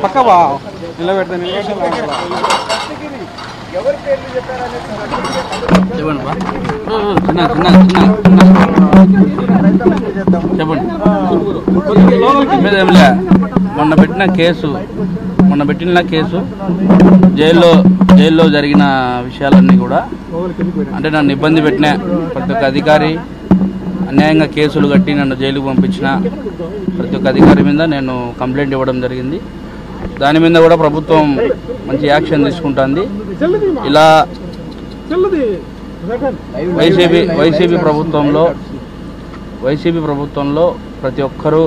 పక్క నిలబెడతా చెప్పండి. మొన్న పెట్టిన కేసు జైల్లో జరిగిన విషయాలన్నీ కూడా అంటే నన్ను ఇబ్బంది పెట్టిన ప్రతి ఒక్క అధికారి, అన్యాయంగా కేసులు కట్టి నన్ను జైలుకు పంపించిన ప్రతి ఒక్క అధికారి మీద నేను కంప్లైంట్ ఇవ్వడం జరిగింది. దాని మీద కూడా ప్రభుత్వం మంచి యాక్షన్ తీసుకుంటుంది. ఇలా వైసీపీ ప్రభుత్వంలో ప్రతి ఒక్కరూ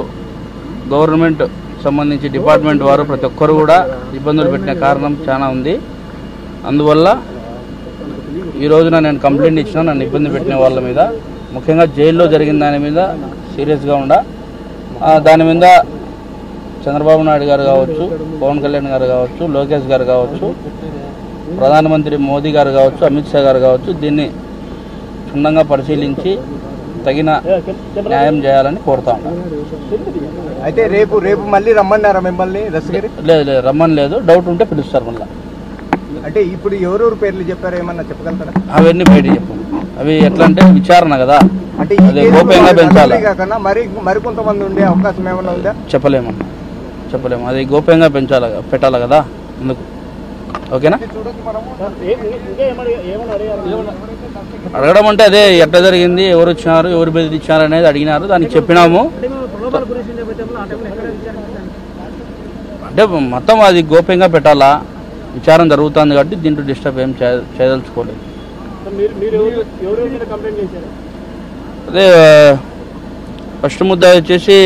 గవర్నమెంట్ సంబంధించి డిపార్ట్మెంట్ వారు ప్రతి ఒక్కరు కూడా ఇబ్బందులు పెట్టిన కారణం చాలా ఉంది. అందువల్ల ఈ రోజున నేను కంప్లైంట్ ఇచ్చిన నన్ను ఇబ్బంది పెట్టిన వాళ్ళ మీద, ముఖ్యంగా జైల్లో జరిగిన దాని మీద సీరియస్గా దాని మీద చంద్రబాబు నాయుడు గారు కావచ్చు, పవన్ కళ్యాణ్ గారు కావచ్చు, లోకేష్ గారు కావచ్చు, ప్రధానమంత్రి మోదీ గారు కావచ్చు, అమిత్ షా గారు కావచ్చు, దీన్ని క్షుణ్ణంగా పరిశీలించి తగిన న్యాయం చేయాలని కోరుతా ఉన్నాను. అయితే రేపు మళ్ళీ రమ్మన్నారా మిమ్మల్ని దశగిరి? లేదు రమ్మని లేదు, డౌట్ ఉంటే పిలుస్తారు మళ్ళీ. అంటే ఇప్పుడు ఎవరెవరు పేర్లు చెప్పారు, ఏమన్నా చెప్పగలుగుతారా? అవన్నీ బయట చెప్పండి. అవి ఎట్లా అంటే విచారణ కదా, అంటే గోప్యంగా పెంచాలి. మరికొంతమంది ఉండే అవకాశం ఏమన్నా ఉందా? చెప్పలేము, అది గోప్యంగా పెట్టాలి కదా అందుకు. ఓకేనా? అడగడం అంటే అదే ఎట్లా జరిగింది, ఎవరు వచ్చినారు, ఎవరు బెదిరించారు అనేది అడిగినారు, దానికి చెప్పినాము. అంటే మొత్తం అది గోప్యంగా పెట్టాలా, విచారం జరుగుతుంది కాబట్టి దీంట్లో డిస్టర్బ్ ఏం చేయదలుచుకోలేదు. అదే ఫస్ట్ ముద్దాయి వచ్చేసి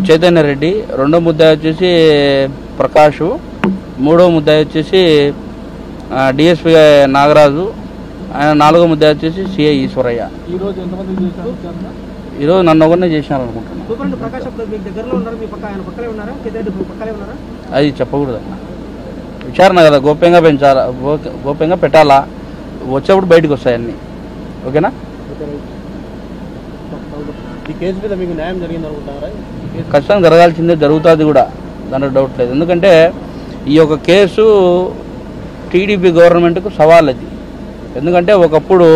చైతన్య రెడ్డి, రెండో ముద్దాయి వచ్చేసి ప్రకాష్, మూడో ముద్దాయి వచ్చేసి డిఎస్పీ నాగరాజు, ఆయన నాలుగో ముద్దాయి వచ్చేసి సిఐ ఈశ్వరయ్య. ఈరోజు నన్ను ఒకరినే చేసినారు అనుకుంటున్నాను. అది చెప్పకూడదు అన్న, విచారణ కదా, గోప్యంగా పెట్టాలా, వచ్చేప్పుడు బయటకు వస్తాయి అన్నీ. ఓకేనా? ఈ కేసు మీద మీకు న్యాయం జరిగింది అనుకుంటారా? ఖచ్చితంగా జరగాల్సిందే, జరుగుతుంది కూడా, దాంట్లో డౌట్ లేదు. ఎందుకంటే ఈ యొక్క కేసు టీడీపీ గవర్నమెంట్కు సవాల్ అది. ఎందుకంటే ఒకప్పుడు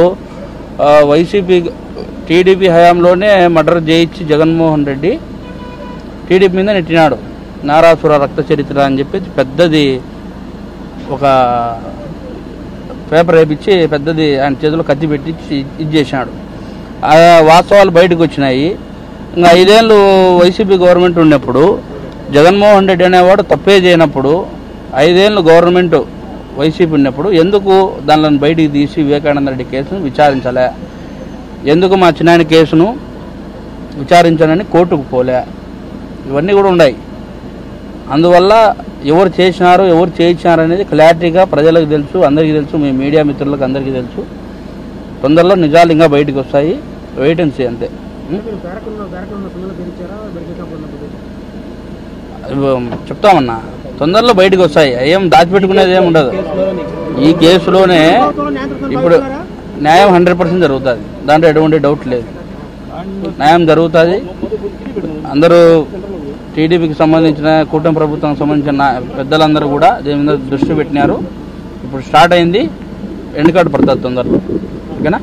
టీడీపీ హయాంలోనే మర్డర్ చేయించి జగన్మోహన్ రెడ్డి టీడీపీ మీద నెట్టినాడు. నారాసుర రక్త చరిత్ర అని చెప్పి పెద్దది ఒక పేపర్ వేయించి పెద్దది ఆయన చేతిలో కత్తి పెట్టి ఇది చేసినాడు. ఆ వాస్తవాలు బయటకు వచ్చినాయి. ఇంకా 5 ఏళ్ళు వైసీపీ గవర్నమెంట్ ఉన్నప్పుడు జగన్మోహన్ రెడ్డి అనేవాడు తప్పే చేయనప్పుడు 5 ఏళ్ళు గవర్నమెంట్ వైసీపీ ఉన్నప్పుడు ఎందుకు దానిలో బయటికి తీసి వివేకానంద రెడ్డి కేసును విచారించలే, ఎందుకు మా చిన్నాయన కేసును విచారించాలని కోర్టుకు పోలే, ఇవన్నీ కూడా ఉన్నాయి. అందువల్ల ఎవరు చేసినారు, ఎవరు చేయించినారు అనేది క్లారిటీగా ప్రజలకు తెలుసు, అందరికీ తెలుసు, మీ మీడియా మిత్రులకు అందరికీ తెలుసు. తొందరలో నిజాలు ఇంకా బయటకు వస్తాయి, వెయిట్ అండ్ సీ అంతే. చెప్తామన్నా, తొందరలో బయటకు వస్తాయి, ఏం దాచిపెట్టుకునేది ఏమి ఉండదు. ఈ కేసులోనే ఇప్పుడు న్యాయం 100% జరుగుతుంది, దాంట్లో ఎటువంటి డౌట్ లేదు. న్యాయం జరుగుతుంది. అందరూ టీడీపీకి సంబంధించిన కూటమి ప్రభుత్వానికి సంబంధించిన పెద్దలందరూ కూడా దీని మీద దృష్టి పెట్టినారు. ఇప్పుడు స్టార్ట్ అయింది, ఎండ్ కార్డు పడుతుంది తొందరలో. ఓకేనా?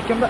కెమెరా